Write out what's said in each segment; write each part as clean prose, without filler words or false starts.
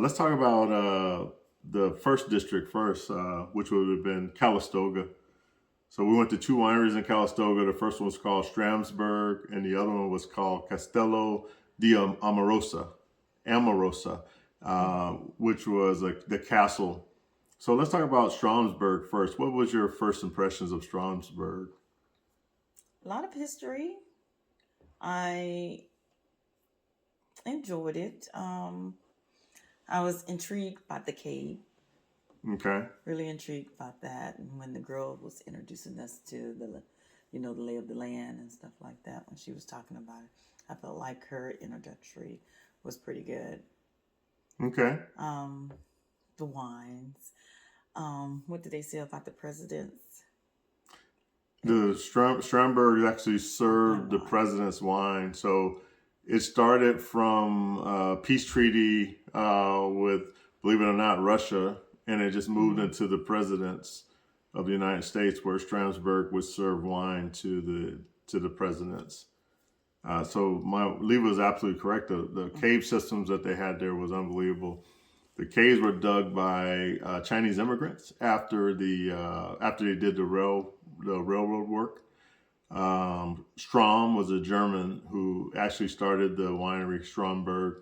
Let's talk about the first district first, which would have been Calistoga. So we went to two wineries in Calistoga. The first one was called Schramsberg, and the other one was called Castello di Amorosa, which was the castle. So let's talk about Schramsberg first. What was your first impressions of Schramsberg? A lot of history. I enjoyed it. I was intrigued by the cave. Okay. Really intrigued about that. And when the girl was introducing us to the lay of the land and stuff like that, when she was talking about it, I felt like her introductory was pretty good. Okay. The wines. What did they say about the presidents? The Schramberg actually served the president's wine. So it started from peace treaty with, believe it or not, Russia, and it just moved into the presidents of the United States, where Schramsberg would serve wine to the presidents. So Leva is absolutely correct. The cave systems that they had there was unbelievable. The caves were dug by Chinese immigrants after they did the railroad work. Strom was a German who actually started the winery Schramberg,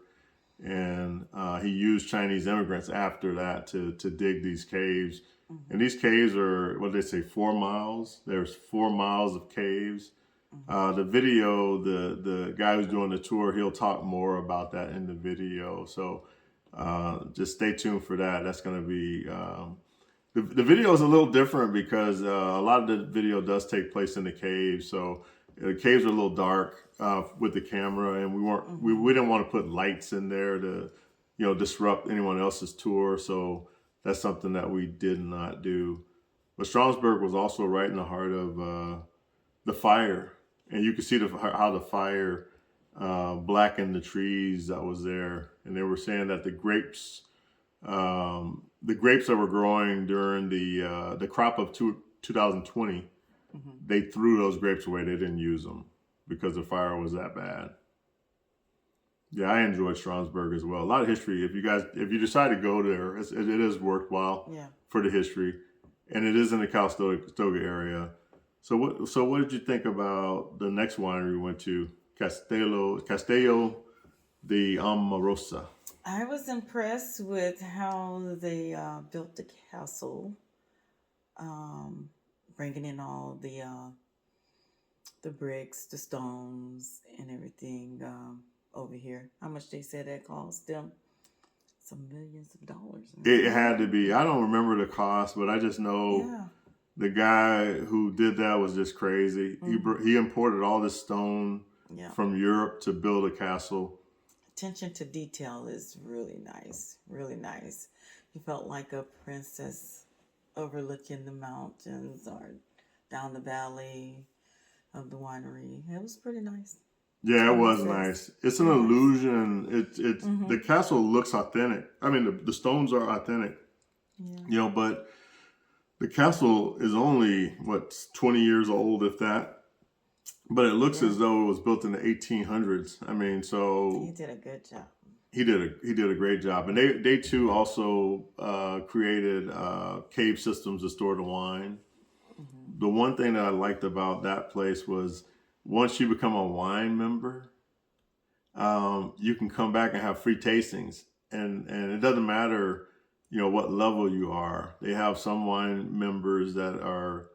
and he used Chinese immigrants after that to dig these caves. Mm-hmm. And these caves are, what did they say, 4 miles? There's 4 miles of caves. Mm-hmm. The video, the guy who's doing the tour, he'll talk more about that in the video. So just stay tuned for that. That's going to be... The video is a little different because a lot of the video does take place in the caves. So the caves are a little dark with the camera, and we didn't want to put lights in there to, disrupt anyone else's tour. So that's something that we did not do. But Schramsberg was also right in the heart of the fire, and you could see how the fire blackened the trees that was there. And they were saying that the grapes that were growing during the crop of 2020, they threw those grapes away. They didn't use them because the fire was that bad. Yeah, I enjoyed Schramsberg as well. A lot of history. If you decide to go there, it is worthwhile for the history, and it is in the Calistoga area. So what did you think about the next winery we went to, Castello di Amorosa? I was impressed with how they built the castle, bringing in all the bricks, the stones, and everything over here. How much they said that cost them? Some millions of dollars. It had to be. I don't remember the cost, but I just know the guy who did that was just crazy. Mm-hmm. He imported all this stone from Europe to build a castle. Attention to detail is really nice, really nice. You felt like a princess overlooking the mountains or down the valley of the winery. It was pretty nice. Yeah, it was nice. It's an illusion. It's the castle looks authentic. I mean, the stones are authentic. Yeah. But the castle is only 20 years old, if that. But it looks as though it was built in the 1800s. I mean, so he did a good job. He did a great job, and they too also created cave systems to store the wine. Mm-hmm. The one thing that I liked about that place was once you become a wine member, you can come back and have free tastings, and it doesn't matter, what level you are. They have some wine members that are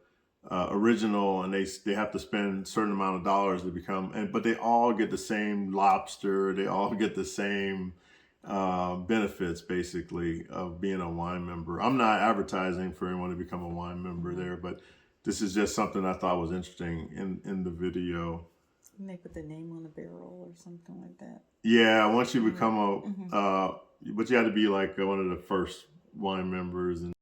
original, and they have to spend a certain amount of dollars to become, but they all get the same lobster. They all get the same benefits, basically, of being a wine member. I'm not advertising for anyone to become a wine member there, but this is just something I thought was interesting in the video. And they put the name on the barrel or something like that. Yeah, once you become but you had to be like one of the first wine members. And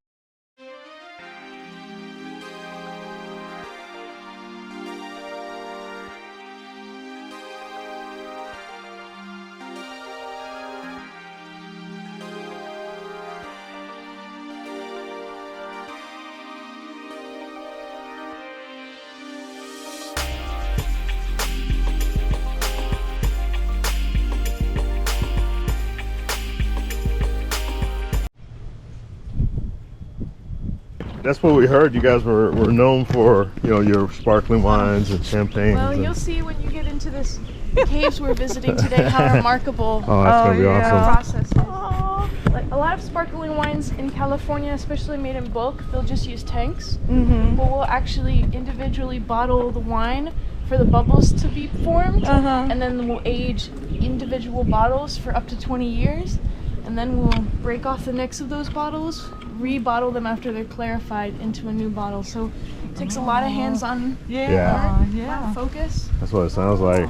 That's what we heard. You guys were known for, you know, your sparkling wines and champagnes. Well, and... you'll see when you get into this caves we're visiting today how remarkable Oh, that's gonna be the awesome. process is. Like a lot of sparkling wines in California, especially made in bulk, they'll just use tanks. But we'll actually individually bottle the wine for the bubbles to be formed, and then we'll age individual bottles for up to 20 years, and then we'll break off the necks of those bottles, rebottle them after they're clarified into a new bottle. So it takes a lot of hands-on Yeah. focus. That's what it sounds like.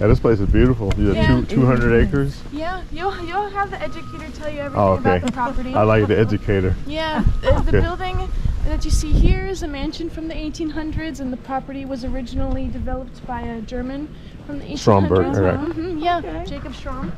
Yeah, this place is beautiful. You have 200 acres. Yeah, you'll have the educator tell you everything Oh, okay. about the property. I like the educator. Yeah, the building that you see here is a mansion from the 1800s, and the property was originally developed by a German from the 1800s. Schramsberg, right. Yeah, Okay. Jacob Schramm.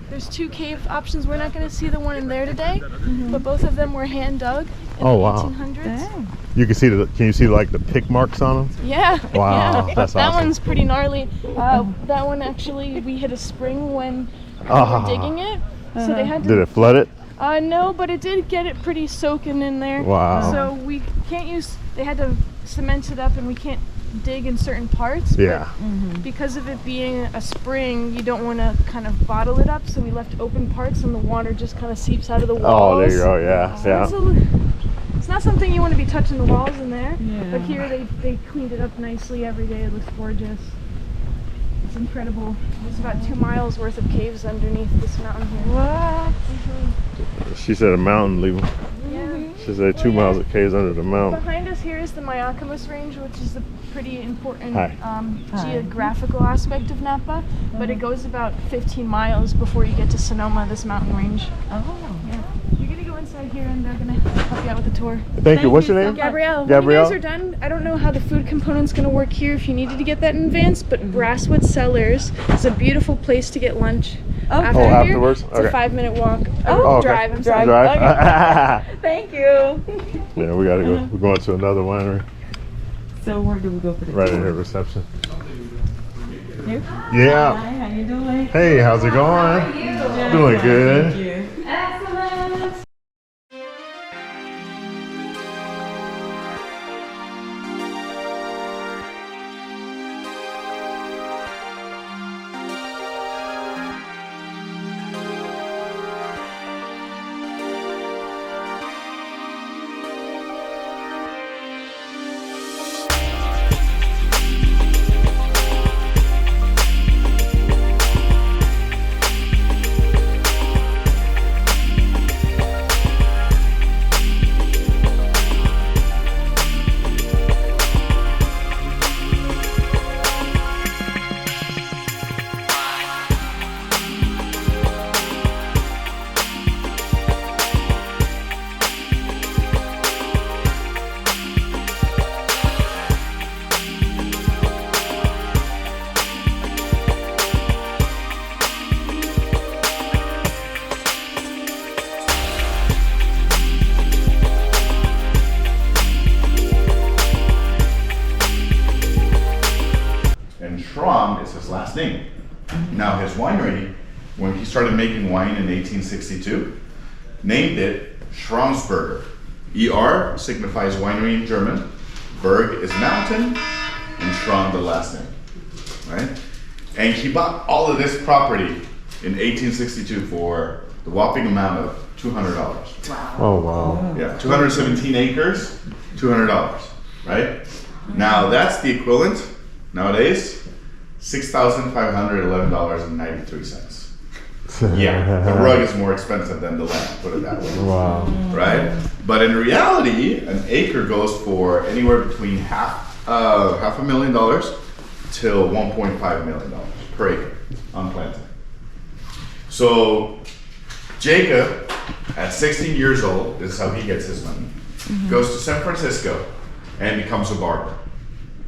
There's 2 cave options. We're not going to see the one in there today, but both of them were hand dug in Oh, the wow. 1800s. Dang. You can see can you see like the pick marks on them? Yeah. Wow, yeah. that's that awesome. one's pretty gnarly. That one actually, we hit a spring when we were digging it, so they had to. Did it flood it? No, but it did get it pretty soaking in there. Wow. So we can't use. They had to cement it up, and we can't dig in certain parts. Yeah. But because of it being a spring, you don't want to kind of bottle it up. So we left open parts, and the water just kind of seeps out of the walls. Oh, there you go. Yeah. So Yeah. it's not something you want to be touching the walls in there. Yeah. But here they cleaned it up nicely every day. It looks gorgeous. It's incredible. There's about 2 miles worth of caves underneath this mountain here. What? She said a mountain, Leva. Yeah. She said 2 miles of caves under the mountain. Behind us here is the Mayacamas Range, which is a pretty important Hi. geographical aspect of Napa. But it goes about 15 miles before you get to Sonoma, this mountain range. Oh. Yeah. You're going to go inside here and they're going to help you out with the tour. Thank you. What's your you so name? much. Gabrielle, Gabrielle? when you guys are done, I don't know how the food component's going to work here if you needed to get that in advance, but Brasswood Cellars is a beautiful place to get lunch. After Oh, here. afterwards? It's Okay. a 5-minute walk. Oh, okay. Drive, I'm sorry. Drive. Thank you. Yeah, we gotta go. We're going to another winery So where do we go for the right in tour? here, reception. Here? Yeah. Hi, how you doing? Hey, how's it going? Doing good. Thank you. Schramm is his last name. Now his winery, when he started making wine in 1862, named it Schramsberg. ER signifies winery in German, Berg is mountain, and Schramm the last name, right? And he bought all of this property in 1862 for the whopping amount of $200. Oh, wow. Yeah, 217 acres, $200, right? Now that's the equivalent nowadays, $6,511.93. Yeah, the rug is more expensive than the land, put it that way. Wow. Right? But in reality, an acre goes for anywhere between half $500,000 till $1.5 million per acre on planting. So Jacob, at 16 years old, this is how he gets his money, goes to San Francisco and becomes a barber.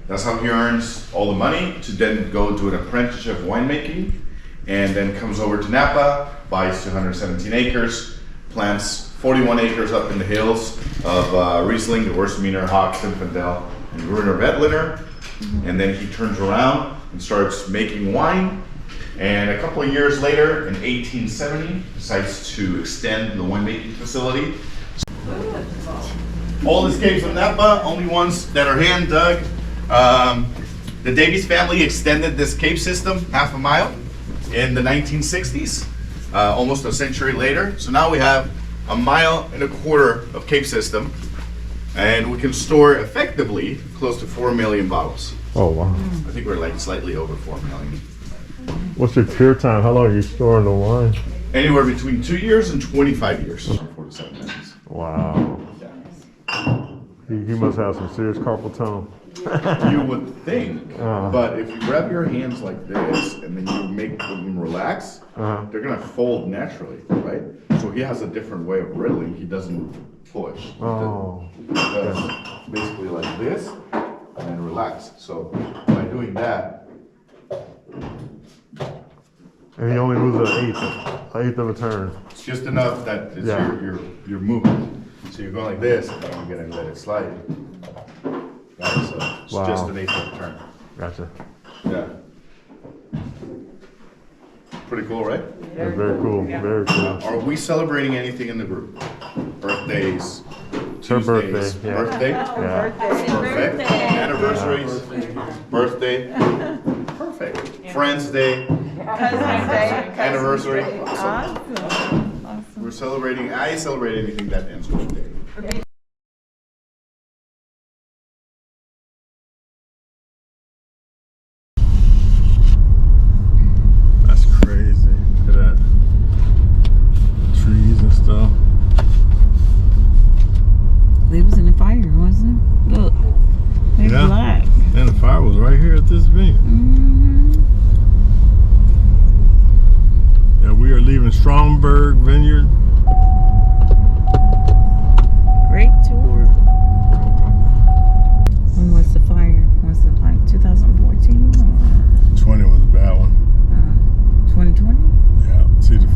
That's how he earns all the money to then go do an apprenticeship of winemaking, and then comes over to Napa, buys 217 acres, plants 41 acres up in the hills of Riesling, Gewürztraminer, Hock, Zinfandel, and Gruner Veltliner. And then he turns around and starts making wine. And a couple of years later, in 1870, decides to extend the winemaking facility. Oldest caves in Napa, only ones that are hand dug. The Davies family extended this cave system half a mile in the 1960s, almost a century later. So now we have 1.25 miles of cave system, and we can store effectively close to 4 million bottles. Oh wow. I think we're like slightly over 4 million. What's your cure time? How long are you storing the wine? Anywhere between 2 years and 25 years. 4 to 7 minutes. Wow. He must have some serious carpal tunnel. You would think, but if you grab your hands like this and then you make them relax, they're gonna fold naturally, right? So he has a different way of riddling. He doesn't push. Oh. He does basically like this and then relax. So by doing that, And he only moves an eighth of a turn. it's just enough that it's your movement. So you're going like this, and then you're gonna let it slide. Right, so it's just an eighth of a turn. Gotcha. Yeah. Pretty cool, right? That's very cool. Very cool. Are we celebrating anything in the group? Birthdays? It's her birthday. Tuesdays, Yeah. Birthday? Yeah. Perfect. Anniversaries? Birthday? Perfect. Friends Day? Anniversary? Awesome. We're celebrating, I celebrate anything that ends with a day. That's crazy. Look at that. Trees and stuff. They was in the fire, wasn't it? Look, they're Yeah. black. And the fire was right here at this venue. Yeah, we are leaving Schramsberg Vineyard. Great tour. When was the fire? Was it like 2014 or 20 was a bad one. 2020? Yeah. See, the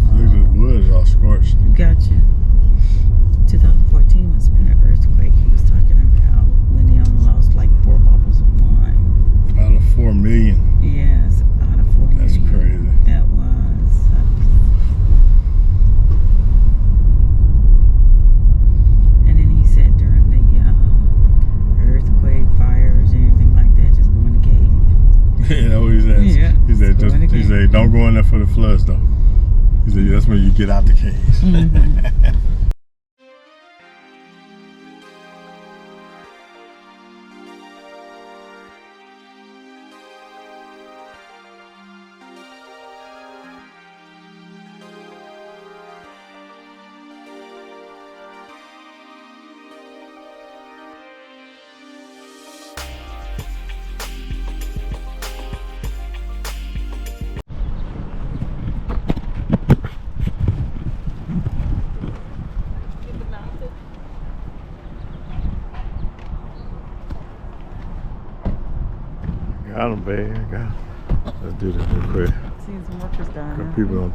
wood is all scorched. Gotcha. 2014 must have been an earthquake he was talking about when they only lost like 4 bottles of wine. Out of 4 million. Yes, out of 4 That's million. crazy. That was. And then he said during the earthquake, fires, anything like that, just go in the cave. You know what he said? Yeah, He said, just go in the he cave. said, don't go in there for the floods though. He said, that's when you get out the caves. Got him, babe. Got him. Let's do this real quick. Seeing some workers down there. People don't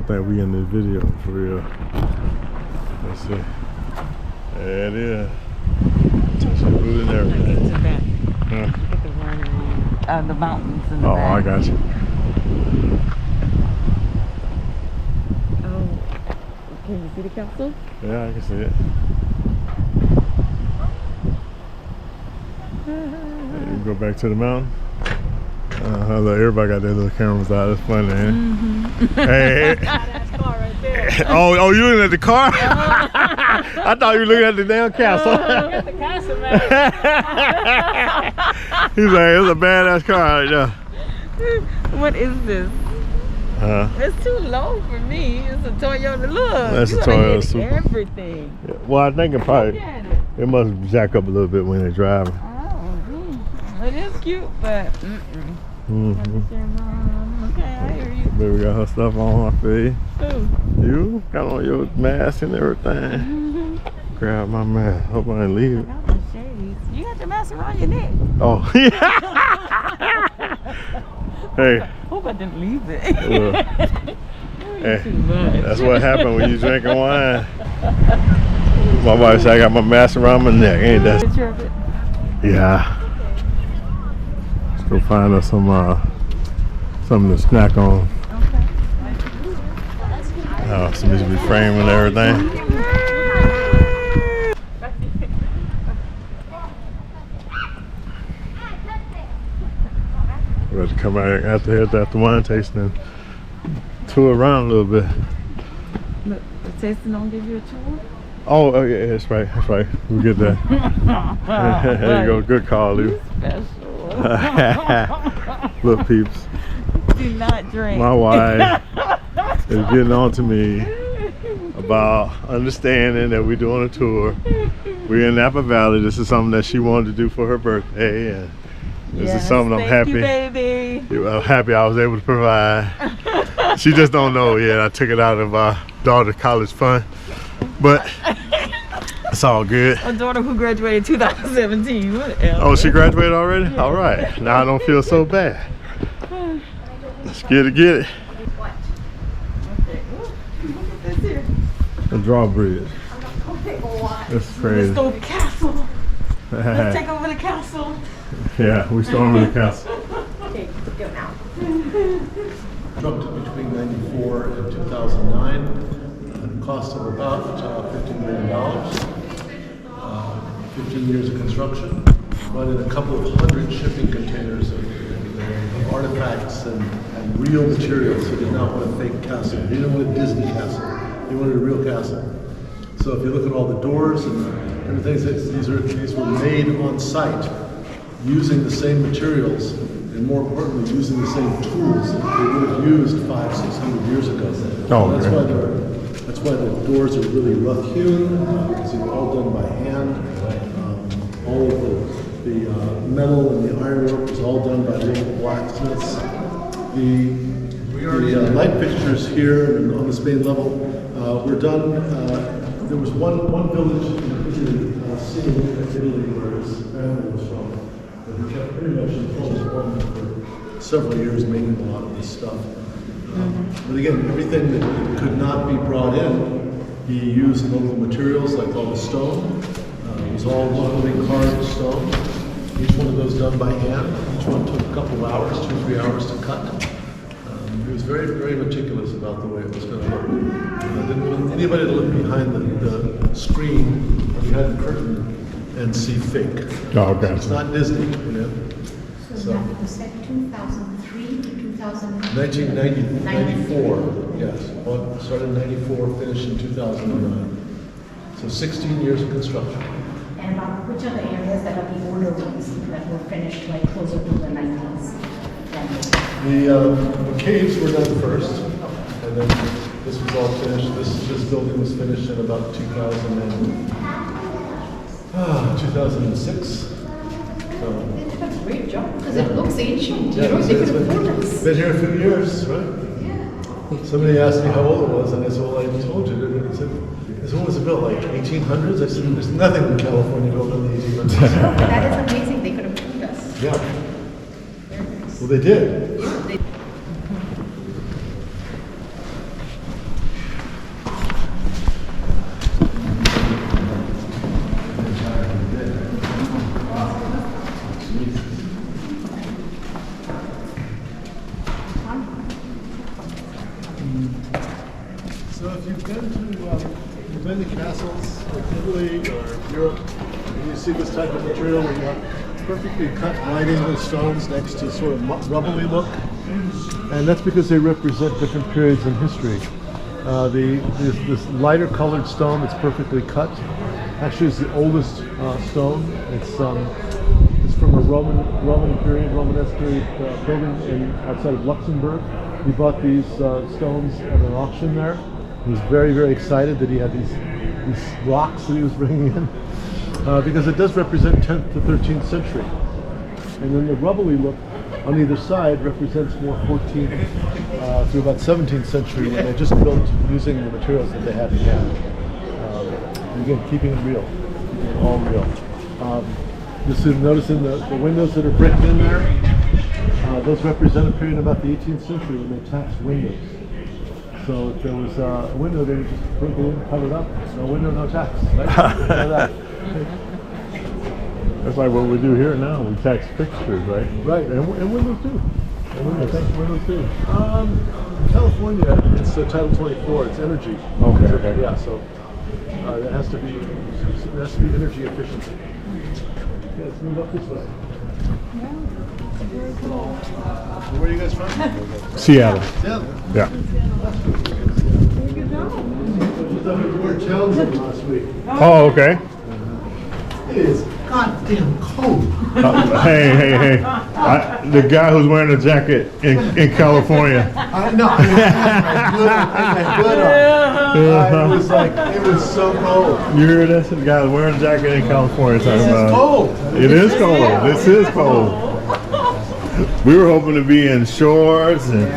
think we in this video for real. Let's see. There it is. Touch the wood and everything. To that. Huh? Look at the winery, the mountains in the Oh, back. I got you. Oh, can you see the castle? Yeah, I can see it. You go back to the mountain. Look, everybody got their little cameras out. It's funny, man. Hey, Badass car right there. oh, you looking at the car? I thought you were looking at the damn castle. Got the castle, man. He's like, it's a badass car right there. What is this? It's too low for me. It's a Toyota. Look. That's a you gotta Toyota hit Supra. Everything. Well, I think it probably, Look at it. it must jack up a little bit when they're driving. Oh, it is cute, but okay, I hear you. Baby got her stuff on, I feel you. Ooh. You got on your mask and everything. Grab my mask. Hope I didn't leave I it. got my shades. You got the mask around your neck. Oh, yeah. Hey, Hope I didn't leave it. look. Hey, Too much. that's what happened when you drinking wine. My wife said I got my mask around my neck. Ain't that? Picture of it. Yeah. Let's go find us something to snack on. Okay. Somebody's be framing everything. come back after the wine tasting and tour around a little bit. Look, the tasting don't give you a tour? Oh, yeah, that's right. That's right. We'll get that. There you go. Good call, Lou. Special. Look, peeps. Do not drink. My wife is getting on to me about understanding that we're doing a tour. We're in Napa Valley. This is something that she wanted to do for her birthday, and this is something I'm happy. Baby. I'm happy I was able to provide. She just don't know yet. I took it out of our daughter's college fund, but it's all good. A daughter who graduated 2017. Whatever. Oh, she graduated already? Yeah. All right. Now I don't feel so bad. Let's get it. Okay. Ooh, look at this here. The drawbridge. That's crazy. Let's go castle. Let's take over the castle. Yeah, we stormed the castle. Okay, go now. Constructed between 94 and 2009, cost of about $15 million. 15 years of construction, but in a couple of hundred shipping containers of artifacts and real materials. He did not want a fake castle. He didn't want a Disney castle. He wanted a real castle. So if you look at all the doors and everything, these were made on site using the same materials, and more importantly, using the same tools that they would have used 500-600 years ago. Oh, that's why the doors are really rough hewn, because they were all done by hand. All of the metal and the ironwork was all done by local blacksmiths. The light fixtures here and on this main level were done. There was one village in Italy, where his family was from. But he kept pretty much in full employment for several years, making a lot of this stuff. But again, everything that could not be brought in, he used local materials like all the stone. It was all locally carved stone. Each one of those done by hand. Each one took a couple of hours, 2-3 hours to cut. He was very, very meticulous about the way it was going to look. Didn't want anybody to look behind the screen, behind the curtain, and see fake. Oh, okay. It's not Disney, you know. So that was like 2003 to 2009? 1994, yes. Started in 94, finished in 2009. So 16 years of construction. And which are the areas that are the older ones that were finished like closer to the 90s? The caves were done first, and then this was all finished. This building was finished in about 2006. They did a great job because it looks ancient. You know, they could have put us. Been here a few years, right? Somebody asked me how old it was, and I said, well, I told you. And he said, when was it built, like 1800s? I said, there's nothing in California built in the 1800s. That is amazing. They could have put us. Yeah. Well, they did. Yeah, they So if you've been to castles like Italy or Europe, and you see this type of material where you have perfectly cut right angle stones next to sort of rubbly look, and that's because they represent different periods in history. This lighter colored stone that's perfectly cut actually is the oldest stone. It's from a Romanesque period building outside of Luxembourg. He bought these stones at an auction there. He was very, very excited that he had these rocks that he was bringing in because it does represent 10th to 13th century. And then the rubbly look on either side represents more 14th through about 17th century when they just built using the materials that they had in hand. And again, keeping it real, keeping it all real. Just noticing the windows that are bricked in there, those represent a period about the 18th century when they taxed windows. So if there was a window, they would just break it in, cover it up. No window, no tax. Right? That's like what we do here now. We tax fixtures, right? Right, And windows too. I think windows too. California, it's Title 24. It's energy. Okay. Yeah, so it has to be energy efficient. Yeah, let's move up this way. Where are you guys from? Seattle. Seattle. Yeah. We're Townsend last week. Oh, okay. It is goddamn cold. Hey. The guy who's wearing a jacket in California. I know. I had my hood on. It was like, it was so cold. You hear this? The guy wearing a jacket in California talking This is about cold. it is cold. This is cold. We were hoping to be in shorts and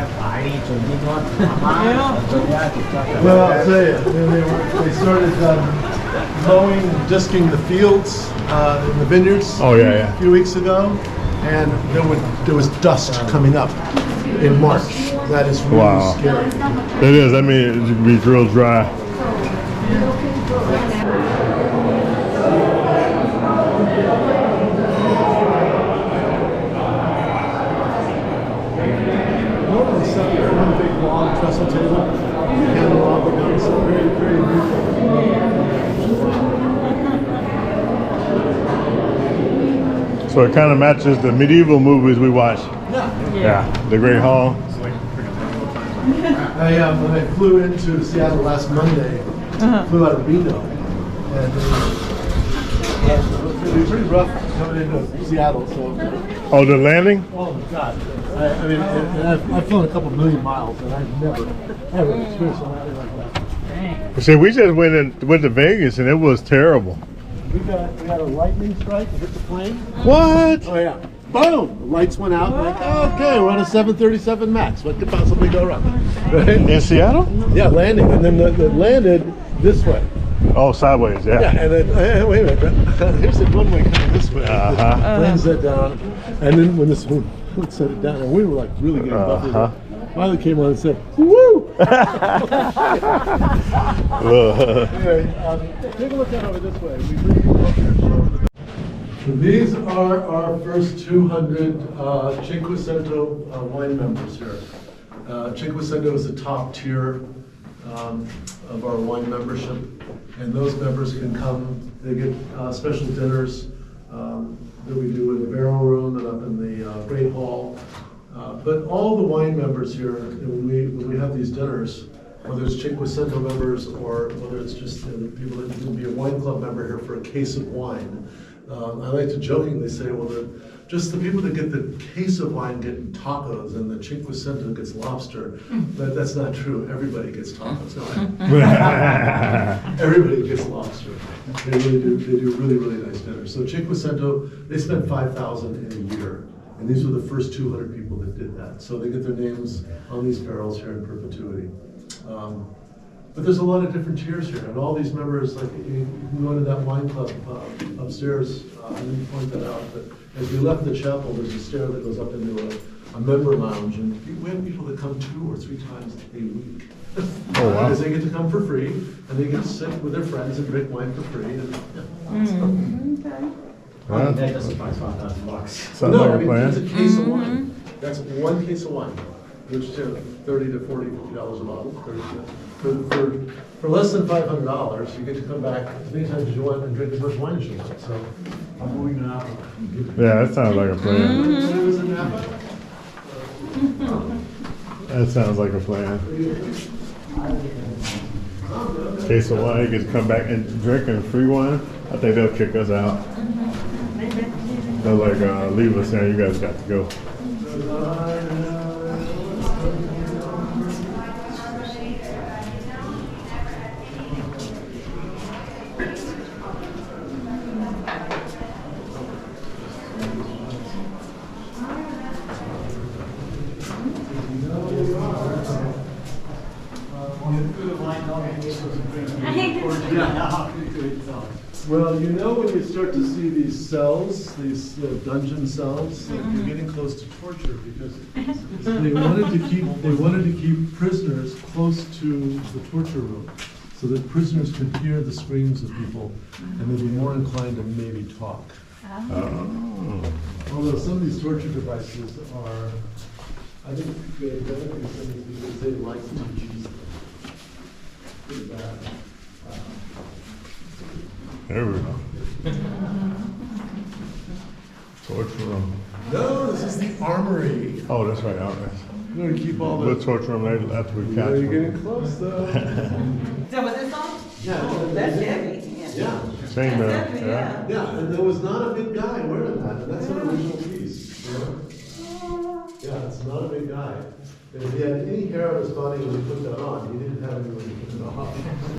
Well, I'll tell you, they started mowing, disking the fields in the vineyards oh yeah. a few weeks ago, and there was dust coming up in March. That is really Wow. scary. It is. I mean, it would be real dry. Normally set up one big long trestle table, candelabra down, so very, very beautiful. So it kind of matches the medieval movies we watch. Yeah. The Great Hall. When I flew into Seattle last Monday, flew out of Reno, and it was pretty rough coming into Seattle. So, Oh, the landing? oh my God! I mean, I've flown a couple million miles, and I've never ever experienced a landing like that. See, we just went to Vegas and it was terrible. We got a lightning strike that hit the plane. What? Oh yeah! Boom! The lights went out. Like, okay, we're on a 737 Max. What could possibly go wrong? Right? In Seattle? Yeah, landing, and then it landed this way. Oh, sideways. Yeah, and then wait a minute. Here's the one way coming this way. Plane set down, and then when this one set it down, and we were like really getting bumped. Finally came on and said, "Woo!" Anyway, take a look out over this way. We bring people up here. So these are our first 200 Cinquecento wine members here. Cinquecento is the top tier of our wine membership, and those members can come. They get special dinners that we do in the barrel room and up in the Great Hall. But all the wine members here, when we have these dinners, whether it's Cinquecento members or whether it's just people that can be a wine club member here for a case of wine, I like to jokingly say, well, just the people that get the case of wine get tacos and the Cinquecento gets lobster. But that's not true. Everybody gets tacos. Everybody gets lobster. They really do. They do really, really nice dinners. So Cinquecento, they spend $5,000 in a year. And these were the first 200 people that did that. So they get their names on these barrels here in perpetuity. But there's a lot of different tiers here, and all these members, like you can go into that wine club upstairs, I didn't point that out, but as we left the chapel, there's a stair that goes up into a member lounge, and we have people that come 2 or 3 times a week. Oh, wow. Because they get to come for free, and they get to sit with their friends and drink wine for free. And, Huh? That doesn't cost $5,000. Sounds no, like I a mean, plan. it's a case of wine. That's one case of wine, which is $30 to $40 a bottle. For less than $500, you get to come back as many times as you want and drink as much wine as you want. So I'm moving to Napa. Yeah, that sounds like a plan. When I was in Napa, That sounds like a plan. Case of wine, you get to come back and drink and free wine. I think they'll kick us out. They'll like leave us there. You guys got to go. well, you know when you start to see these cells, these dungeon cells, you're getting close to torture because they wanted to keep prisoners close to the torture room so that prisoners could hear the screams of people and they'd be more inclined to maybe talk. Although some of these torture devices are, I think they benefit some of these because they like to use them. Pretty bad. There we go. Torture room. No, this is the armory. Oh, that's right. All right. We're going to keep all We'll the... torture room later after we Yeah, catch you're them. getting close, though. Is that what this on? Yeah. That's heavy. Yeah. Same there. That's heavy, Yeah. Yeah, and there was not a big guy wearing that, and that's an original piece, you know? Yeah, it's not a big guy. And if he had any hair on his body when he put that on, he didn't have any when he put it on.